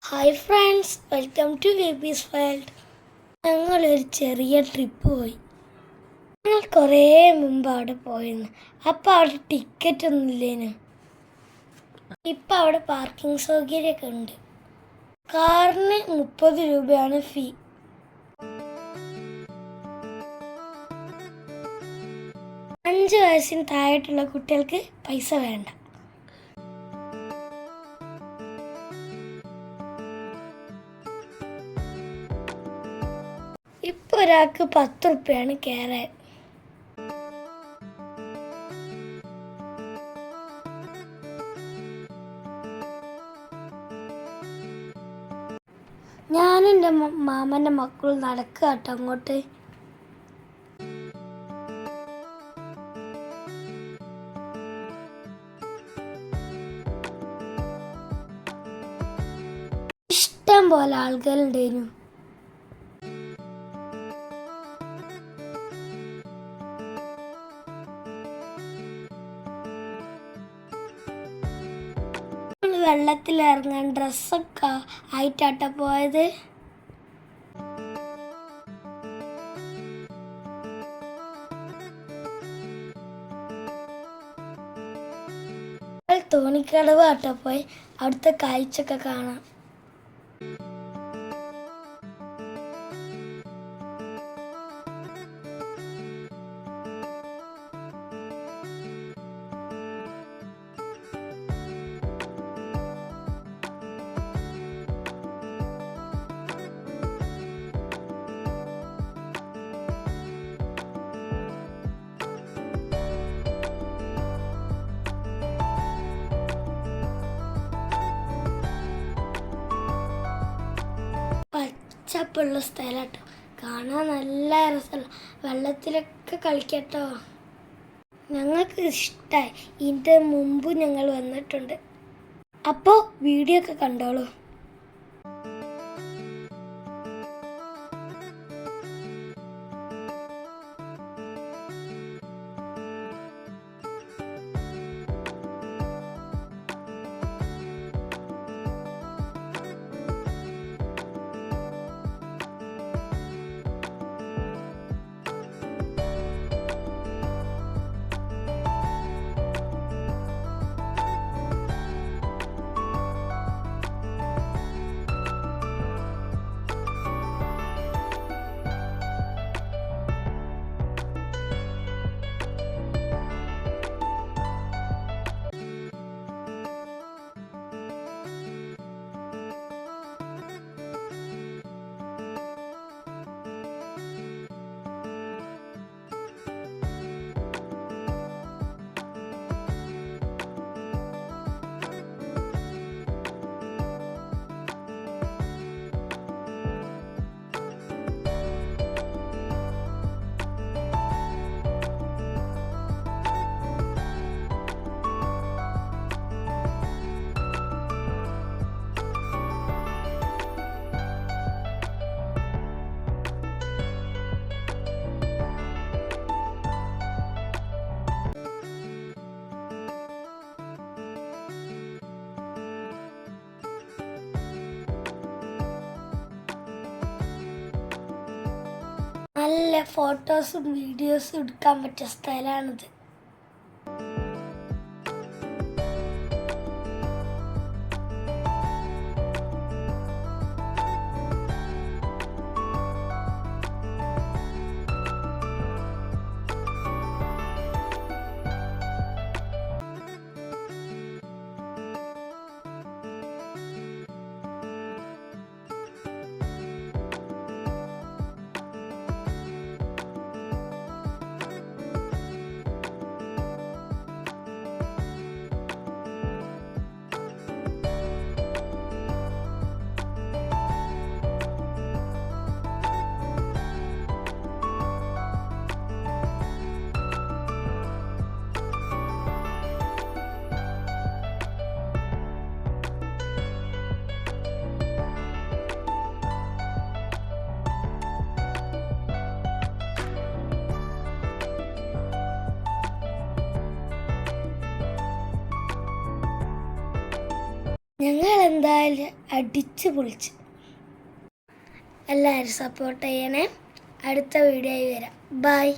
Hi friends, welcome two babies world. ഞങ്ങളൊരു ചെറിയ trip പോയി. ഞങ്ങൾ കുറേ മുമ്പ് അവിടെ പോയിരുന്നു. അപ്പോൾ അവിടെ ടിക്കറ്റ് ഒന്നും ഇല്ലേനു. ഇപ്പം അവിടെ പാർക്കിംഗ് സൗകര്യമൊക്കെ ഉണ്ട്. കാറിന് 30 രൂപയാണ് ഫീ. അഞ്ച് വയസ്സിന് താഴെയുള്ള കുട്ടികൾക്ക് പൈസ വേണ്ട. ഇപ്പോൾ ഒരാൾക്ക് 10 റുപ്യാണ് കയറാൻ. ഞാനും എൻ്റെ മാമൻ്റെ മക്കളും നടക്കുക കേട്ടോ അങ്ങോട്ട്. ഇഷ്ടം പോലെ ആളുകളുണ്ടായിരുന്നു. വെള്ളത്തിലിറങ്ങാൻ ഡ്രസ്സൊക്കെ ആയിട്ടാട്ട പോയത്. തോണിക്കടവ് ആട്ട പോയി അവിടുത്തെ കാഴ്ചയൊക്കെ കാണാം. പച്ചപ്പുള്ള സ്ഥലം കേട്ടോ, കാണാൻ നല്ല രസമുള്ള. വെള്ളത്തിലൊക്കെ കളിക്കട്ടോ. ഞങ്ങൾക്ക് ഇഷ്ടമായി. ഇതിൻ്റെ മുമ്പ് ഞങ്ങൾ വന്നിട്ടുണ്ട്. അപ്പോൾ വീഡിയോ ഒക്കെ കണ്ടോളൂ. നല്ല ഫോട്ടോസും വീഡിയോസും എടുക്കാൻ പറ്റിയ സ്ഥലമാണിത്. ഞങ്ങൾ എന്തായാലും അടിച്ച് പൊളിച്ച്. എല്ലാവരും സപ്പോർട്ട് ചെയ്യണേ. അടുത്ത വീഡിയോയിൽ വരാം. ബൈ.